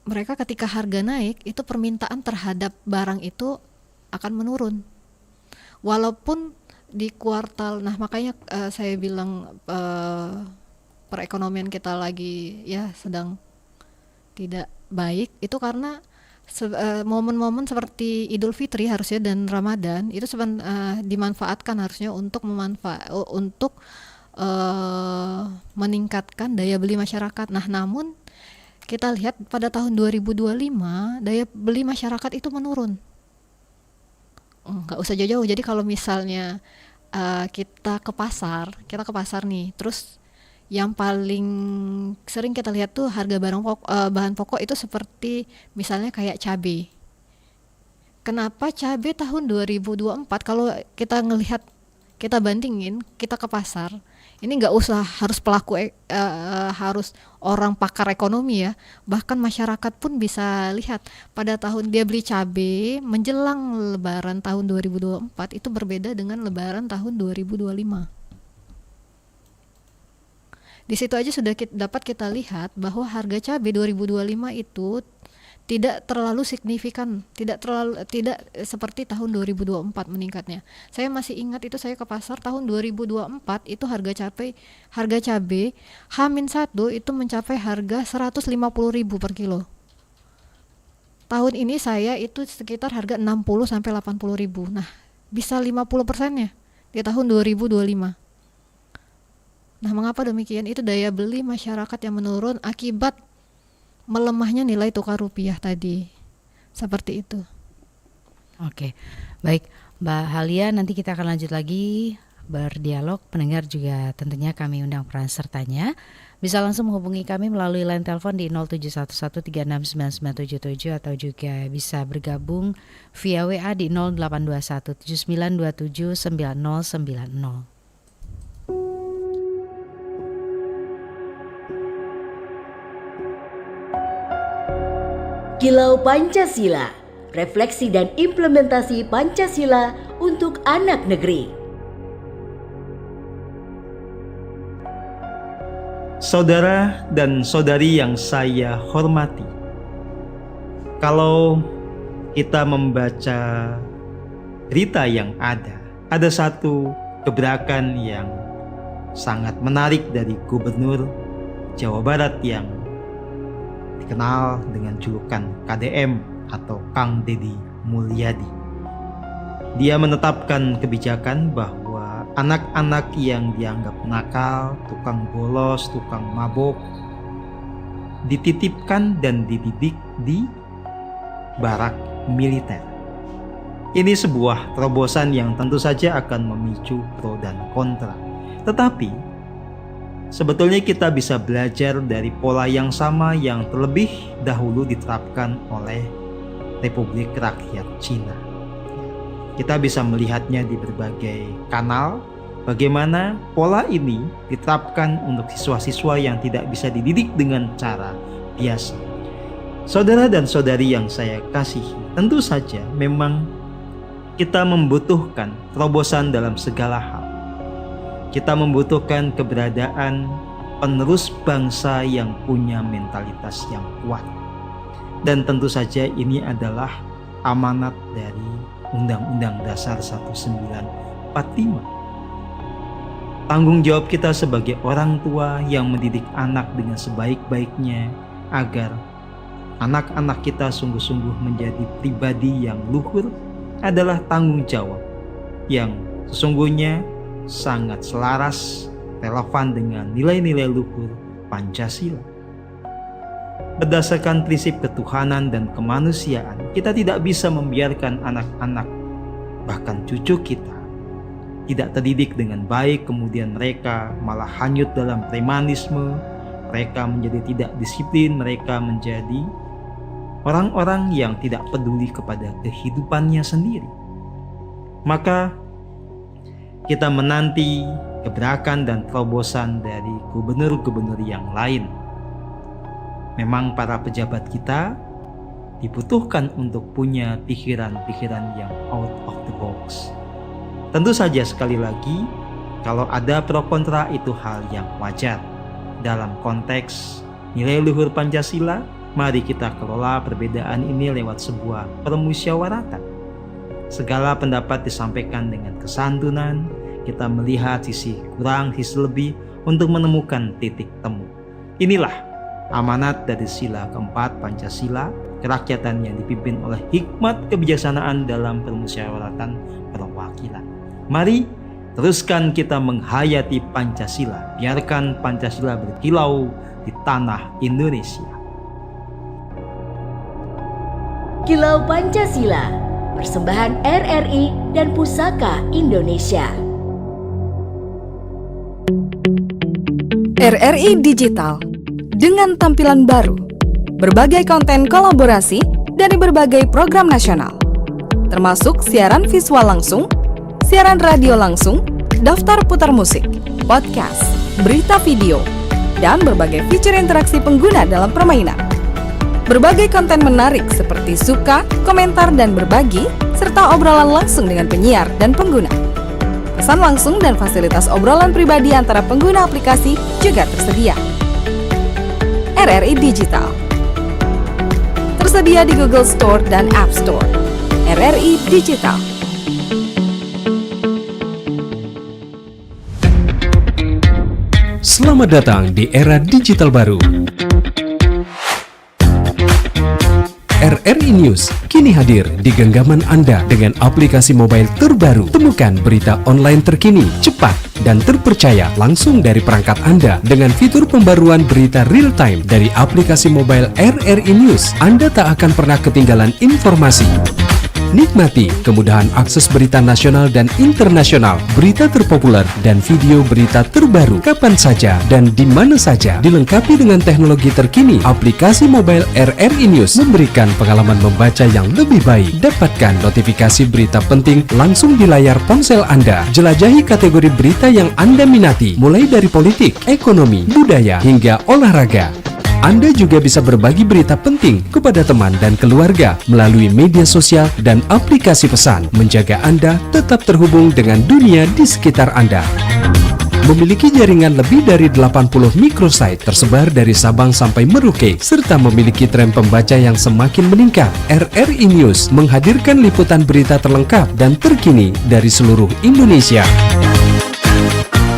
mereka ketika harga naik itu permintaan terhadap barang itu akan menurun. Walaupun di kuartal, nah makanya saya bilang perekonomian kita lagi ya sedang tidak baik itu karena momen-momen seperti Idul Fitri harusnya dan Ramadan itu dimanfaatkan harusnya untuk meningkatkan daya beli masyarakat. Nah, namun kita lihat pada tahun 2025 daya beli masyarakat itu menurun. Nggak usah jauh-jauh. Jadi kalau misalnya kita ke pasar nih, terus yang paling sering kita lihat tuh harga bahan pokok itu seperti misalnya kayak cabai. Kenapa cabai tahun 2024 kalau kita ngelihat, kita bandingin, kita ke pasar, ini nggak usah harus harus orang pakar ekonomi ya, bahkan masyarakat pun bisa lihat pada tahun dia beli cabai menjelang lebaran tahun 2024 itu berbeda dengan lebaran tahun 2025. Di situ aja sudah dapat kita lihat bahwa harga cabai 2025 itu tidak terlalu signifikan, tidak seperti tahun 2024 meningkatnya. Saya masih ingat itu saya ke pasar tahun 2024 itu harga cabai H-1 itu mencapai harga 150.000 per kilo. Tahun ini saya itu sekitar harga 60 sampai 80.000. Nah, bisa 50%-nya di tahun 2025. Nah, mengapa demikian? Itu daya beli masyarakat yang menurun akibat melemahnya nilai tukar rupiah tadi. Seperti itu. Oke, baik Mbak Halia, nanti kita akan lanjut lagi berdialog. Pendengar juga tentunya kami undang peran sertanya. Bisa langsung menghubungi kami melalui line telepon di 0711369977 atau juga bisa bergabung via WA di 082179279090. Kilau Pancasila, refleksi dan implementasi Pancasila untuk anak negeri. Saudara dan saudari yang saya hormati, kalau kita membaca berita yang ada satu gebrakan yang sangat menarik dari Gubernur Jawa Barat yang dikenal dengan julukan KDM atau Kang Deddy Mulyadi. Dia menetapkan kebijakan bahwa anak-anak yang dianggap nakal, tukang bolos, tukang mabok dititipkan dan dididik di barak militer. Ini sebuah terobosan yang tentu saja akan memicu pro dan kontra. Tetapi sebetulnya kita bisa belajar dari pola yang sama yang terlebih dahulu diterapkan oleh Republik Rakyat Cina. Kita bisa melihatnya di berbagai kanal, bagaimana pola ini diterapkan untuk siswa-siswa yang tidak bisa dididik dengan cara biasa. Saudara dan saudari yang saya kasihi, tentu saja memang kita membutuhkan terobosan dalam segala hal. Kita membutuhkan keberadaan penerus bangsa yang punya mentalitas yang kuat. Dan tentu saja ini adalah amanat dari Undang-Undang Dasar 1945. Tanggung jawab kita sebagai orang tua yang mendidik anak dengan sebaik-baiknya agar anak-anak kita sungguh-sungguh menjadi pribadi yang luhur adalah tanggung jawab yang sesungguhnya sangat selaras, relevan dengan nilai-nilai luhur Pancasila. Berdasarkan prinsip ketuhanan dan kemanusiaan, kita tidak bisa membiarkan anak-anak, bahkan cucu kita, tidak terdidik dengan baik, kemudian mereka malah hanyut dalam premanisme, mereka menjadi tidak disiplin, mereka menjadi orang-orang yang tidak peduli kepada kehidupannya sendiri. Maka kita menanti gebrakan dan terobosan dari gubernur-gubernur yang lain. Memang para pejabat kita dibutuhkan untuk punya pikiran-pikiran yang out of the box. Tentu saja sekali lagi, kalau ada pro kontra itu hal yang wajar. Dalam konteks nilai luhur Pancasila, Mari kita kelola perbedaan ini lewat sebuah permusyawaratan. Segala pendapat disampaikan dengan kesantunan, kita melihat sisi kurang, sisi lebih untuk menemukan titik temu. Inilah amanat dari sila keempat Pancasila, kerakyatan yang dipimpin oleh hikmat kebijaksanaan dalam permusyawaratan perwakilan. Mari teruskan kita menghayati Pancasila, biarkan Pancasila berkilau di tanah Indonesia. Kilau Pancasila, persembahan RRI dan Pusaka Indonesia. RRI Digital dengan tampilan baru, berbagai konten kolaborasi dari berbagai program nasional, termasuk siaran visual langsung, siaran radio langsung, daftar putar musik, podcast, berita video, dan berbagai fitur interaksi pengguna dalam permainan. Berbagai konten menarik seperti suka, komentar, dan berbagi, serta obrolan langsung dengan penyiar dan pengguna. Pesan langsung dan fasilitas obrolan pribadi antara pengguna aplikasi juga tersedia. RRI Digital tersedia di Google Store dan App Store. RRI Digital. Selamat datang di era digital baru. RRI News kini hadir di genggaman Anda dengan aplikasi mobile terbaru. Temukan berita online terkini, cepat, dan terpercaya langsung dari perangkat Anda dengan fitur pembaruan berita real time dari aplikasi mobile RRI News. Anda tak akan pernah ketinggalan informasi. Nikmati kemudahan akses berita nasional dan internasional, berita terpopuler, dan video berita terbaru kapan saja dan di mana saja. Dilengkapi dengan teknologi terkini, aplikasi mobile RRI News memberikan pengalaman membaca yang lebih baik. Dapatkan notifikasi berita penting langsung di layar ponsel Anda. Jelajahi kategori berita yang Anda minati, mulai dari politik, ekonomi, budaya, hingga olahraga. Anda juga bisa berbagi berita penting kepada teman dan keluarga melalui media sosial dan aplikasi pesan, menjaga Anda tetap terhubung dengan dunia di sekitar Anda. Memiliki jaringan lebih dari 80 microsite tersebar dari Sabang sampai Merauke, serta memiliki tren pembaca yang semakin meningkat. RRI News menghadirkan liputan berita terlengkap dan terkini dari seluruh Indonesia.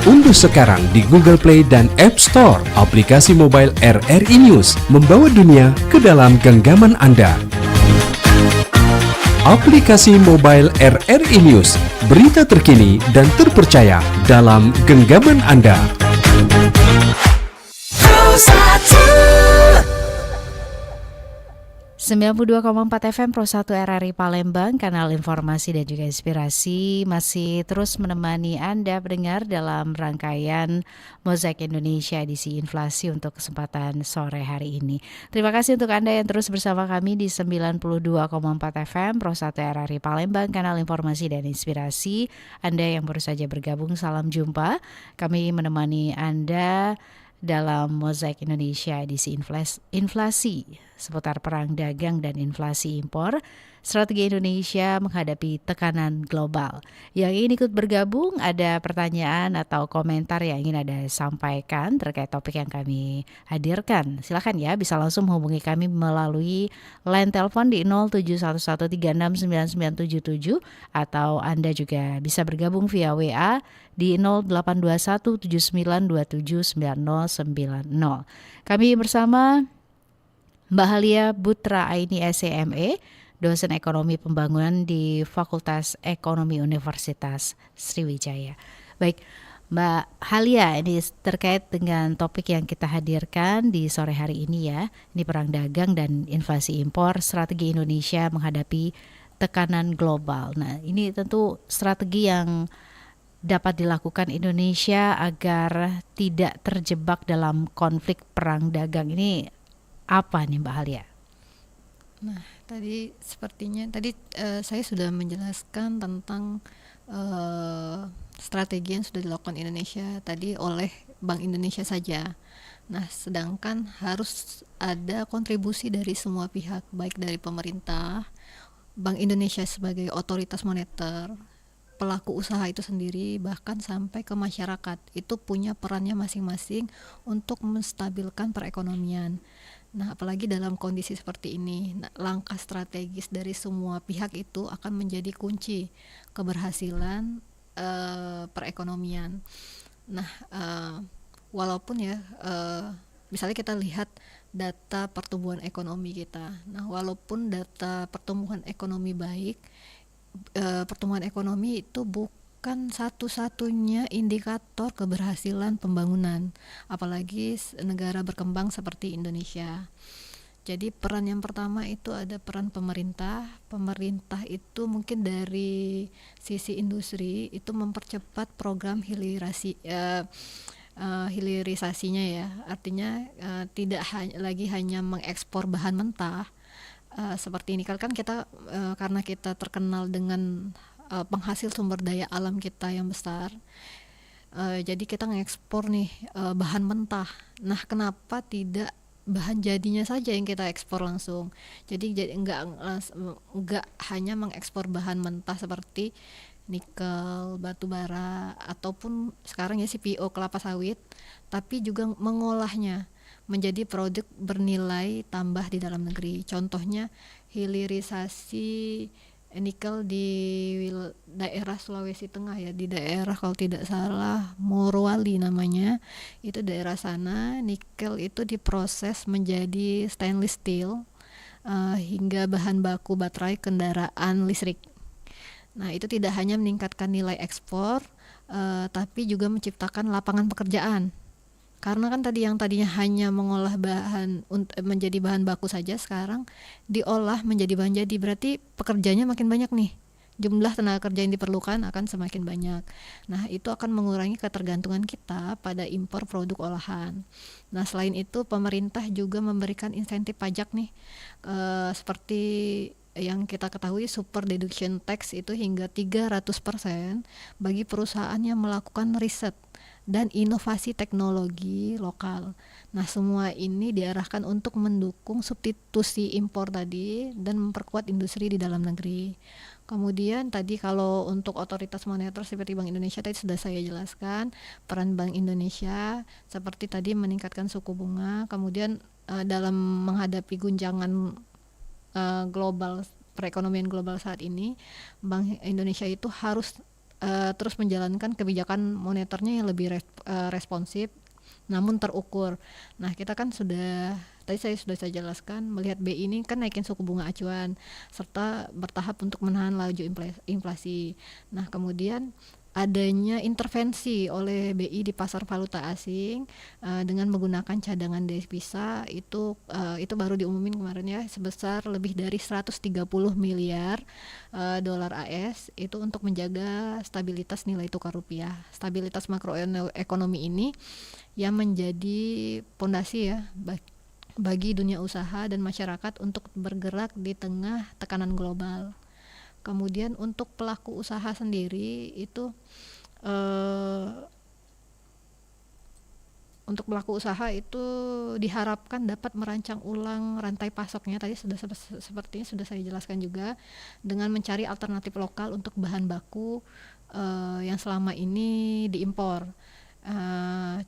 Unduh sekarang di Google Play dan App Store aplikasi mobile RRI News, membawa dunia ke dalam genggaman Anda. Aplikasi mobile RRI News, berita terkini dan terpercaya dalam genggaman Anda. 92,4 FM Pro 1 RRI Palembang, kanal informasi dan juga inspirasi, masih terus menemani Anda pendengar dalam rangkaian Mozaik Indonesia edisi inflasi untuk kesempatan sore hari ini. Terima kasih untuk Anda yang terus bersama kami di 92,4 FM Pro 1 RRI Palembang, kanal informasi dan inspirasi. Anda yang baru saja bergabung, salam jumpa. Kami menemani Anda dalam Mozaik Indonesia edisi inflasi seputar perang dagang dan inflasi impor, strategi Indonesia menghadapi tekanan global. Yang ingin ikut bergabung, ada pertanyaan atau komentar yang ingin Anda sampaikan terkait topik yang kami hadirkan. Silakan ya, bisa langsung menghubungi kami melalui line telepon di 0711369977 atau Anda juga bisa bergabung via WA di 082179279090. Kami bersama Mbak Halia Butra Aini SEME, dosen ekonomi pembangunan di Fakultas Ekonomi Universitas Sriwijaya. Baik, Mbak Halia, ini terkait dengan topik yang kita hadirkan di sore hari ini ya. Ini perang dagang dan inflasi impor, strategi Indonesia menghadapi tekanan global. Nah, ini tentu strategi yang dapat dilakukan Indonesia agar tidak terjebak dalam konflik perang dagang ini apa nih Mbak Halia? Nah, tadi sepertinya saya sudah menjelaskan tentang strategi yang sudah dilakukan Indonesia tadi oleh Bank Indonesia saja. Nah, sedangkan harus ada kontribusi dari semua pihak, baik dari pemerintah, Bank Indonesia sebagai otoritas moneter, pelaku usaha itu sendiri, bahkan sampai ke masyarakat. Itu punya perannya masing-masing untuk menstabilkan perekonomian. Nah, apalagi dalam kondisi seperti ini, nah, langkah strategis dari semua pihak itu akan menjadi kunci keberhasilan perekonomian. Nah, walaupun ya, misalnya kita lihat data pertumbuhan ekonomi kita. Nah, walaupun data pertumbuhan ekonomi baik, pertumbuhan ekonomi itu bukan satu-satunya indikator keberhasilan pembangunan, apalagi negara berkembang seperti Indonesia. Jadi peran yang pertama itu ada peran pemerintah. Pemerintah itu mungkin dari sisi industri itu mempercepat program hilirisasinya ya. Artinya tidak lagi hanya mengekspor bahan mentah seperti ini. Kan kita karena kita terkenal dengan penghasil sumber daya alam kita yang besar. Jadi kita ngekspor nih bahan mentah. Nah, kenapa tidak bahan jadinya saja yang kita ekspor langsung? Jadi enggak hanya mengekspor bahan mentah seperti nikel, batu bara, ataupun sekarang ya CPO kelapa sawit, tapi juga mengolahnya menjadi produk bernilai tambah di dalam negeri. Contohnya hilirisasi nikel di daerah Sulawesi Tengah ya, di daerah kalau tidak salah Morowali namanya. Itu daerah sana nikel itu diproses menjadi stainless steel hingga bahan baku baterai kendaraan listrik. Nah, itu tidak hanya meningkatkan nilai ekspor tapi juga menciptakan lapangan pekerjaan. Karena kan tadi yang tadinya hanya mengolah bahan menjadi bahan baku saja, sekarang diolah menjadi bahan jadi, berarti pekerjanya makin banyak nih. Jumlah tenaga kerja yang diperlukan akan semakin banyak. Nah, itu akan mengurangi ketergantungan kita pada impor produk olahan. Nah, selain itu pemerintah juga memberikan insentif pajak nih, seperti yang kita ketahui super deduction tax itu hingga 300% bagi perusahaan yang melakukan riset dan inovasi teknologi lokal. Nah, semua ini diarahkan untuk mendukung substitusi impor tadi dan memperkuat industri di dalam negeri. Kemudian tadi kalau untuk otoritas moneter seperti Bank Indonesia tadi sudah saya jelaskan peran Bank Indonesia seperti tadi meningkatkan suku bunga, kemudian dalam menghadapi guncangan global, perekonomian global saat ini, Bank Indonesia itu harus terus menjalankan kebijakan moneternya yang lebih responsif namun terukur. Nah, kita kan tadi sudah saya jelaskan, melihat BI ini kan naikin suku bunga acuan serta bertahap untuk menahan laju inflasi. Nah, kemudian adanya intervensi oleh BI di pasar valuta asing dengan menggunakan cadangan devisa itu baru diumumin kemarin ya, sebesar lebih dari 130 miliar dolar AS itu untuk menjaga stabilitas nilai tukar rupiah. Stabilitas makroekonomi ini yang menjadi pondasi ya bagi dunia usaha dan masyarakat untuk bergerak di tengah tekanan global. Kemudian untuk pelaku usaha sendiri itu untuk pelaku usaha itu diharapkan dapat merancang ulang rantai pasoknya, tadi sepertinya sudah saya jelaskan juga, dengan mencari alternatif lokal untuk bahan baku yang selama ini diimpor.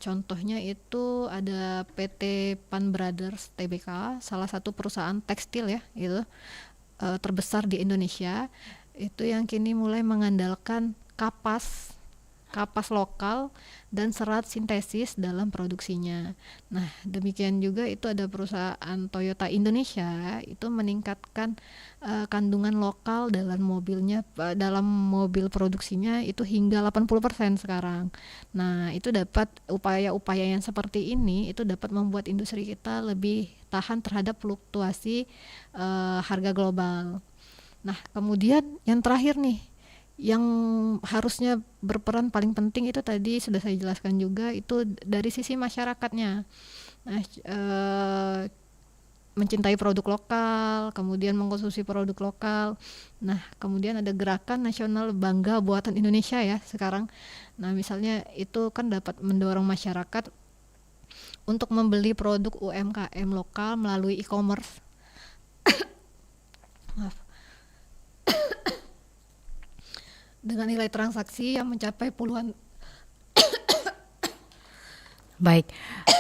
Contohnya itu ada PT Pan Brothers Tbk, salah satu perusahaan tekstil ya gitu terbesar di Indonesia, itu yang kini mulai mengandalkan kapas lokal dan serat sintesis dalam produksinya. Nah, demikian juga itu ada perusahaan Toyota Indonesia itu meningkatkan kandungan lokal dalam mobil produksinya itu hingga 80% sekarang. Nah, itu dapat upaya-upaya yang seperti ini itu dapat membuat industri kita lebih tahan terhadap fluktuasi harga global. Nah, kemudian yang terakhir nih, yang harusnya berperan paling penting itu tadi sudah saya jelaskan juga, itu dari sisi masyarakatnya. Nah, mencintai produk lokal, kemudian mengkonsumsi produk lokal. Nah, kemudian ada gerakan nasional bangga buatan Indonesia ya sekarang. Nah, misalnya itu kan dapat mendorong masyarakat untuk membeli produk UMKM lokal melalui e-commerce. Maaf. Dengan nilai transaksi yang mencapai puluhan Baik,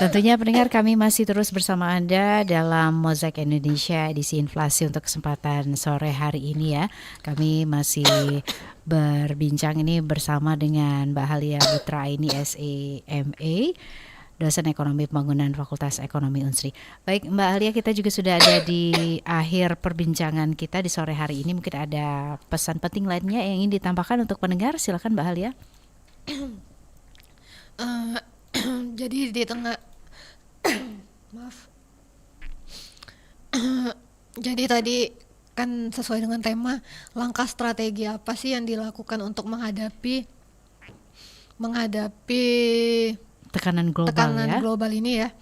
tentunya pendengar kami masih terus bersama Anda dalam Mozaik Indonesia edisi inflasi untuk kesempatan sore hari ini ya. Kami masih berbincang ini bersama dengan Mbak Halia Butra Aini SEMA, dosen ekonomi pembangunan Fakultas Ekonomi Unsri. Baik Mbak Halia, kita juga sudah ada di akhir perbincangan kita di sore hari ini. Mungkin ada pesan penting lainnya yang ingin ditambahkan untuk pendengar, silakan Mbak Halia. Jadi di tengah maaf. Jadi tadi kan sesuai dengan tema, langkah strategi apa sih yang dilakukan untuk menghadapi Tekanan global ini ya.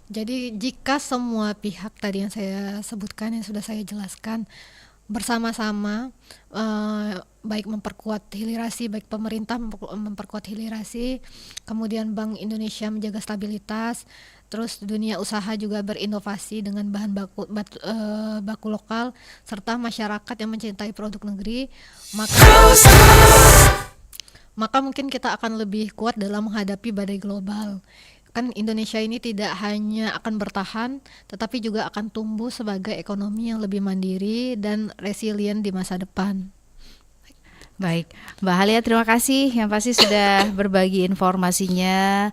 Jadi jika semua pihak tadi yang saya sebutkan, yang sudah saya jelaskan, bersama-sama baik memperkuat hilirisasi, baik pemerintah memperkuat hilirisasi, kemudian Bank Indonesia menjaga stabilitas, terus dunia usaha juga berinovasi dengan bahan baku lokal, serta masyarakat yang mencintai produk negeri, maka mungkin kita akan lebih kuat dalam menghadapi badai global. Kan Indonesia ini tidak hanya akan bertahan, tetapi juga akan tumbuh sebagai ekonomi yang lebih mandiri dan resilient di masa depan. Baik, Mbak Halia, terima kasih yang pasti sudah berbagi informasinya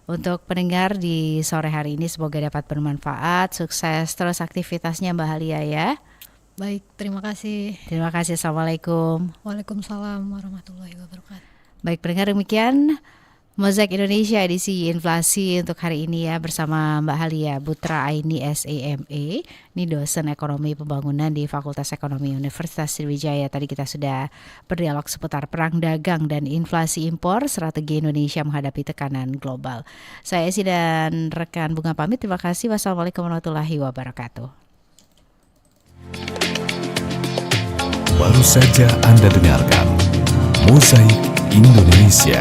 untuk pendengar di sore hari ini. Semoga dapat bermanfaat, sukses terus aktivitasnya Mbak Halia ya. Baik, terima kasih. Terima kasih, Assalamualaikum. Waalaikumsalam warahmatullahi wabarakatuh. Baik pendengar, demikian Mozaik Indonesia edisi inflasi untuk hari ini ya, bersama Mbak Halia Butra Aini SEMA, ini dosen ekonomi pembangunan di Fakultas Ekonomi Universitas Sriwijaya. Tadi kita sudah berdialog seputar perang dagang dan inflasi impor, strategi Indonesia menghadapi tekanan global. Saya Esi dan rekan Bunga pamit, terima kasih. Wassalamualaikum warahmatullahi wabarakatuh. Baru saja Anda dengarkan Mozaik Indonesia.